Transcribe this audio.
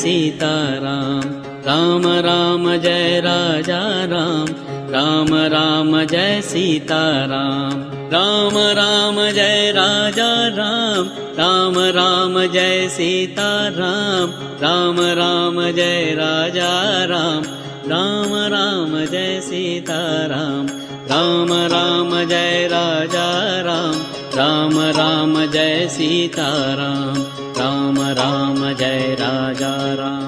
Sitaram. Ram Ram Jai Raja Ram, Ram Ram Jai Sitaram. Ram Ram Jai Raja Ram, Ram Ram Jai Sitaram. Ram Ram Jai Raja Ram, Ram Ram Jai Sitaram. Ram Ram Jai Raja Ram, Ram Ram Jai Sitaram. Ram Ram Jai Raja Ram.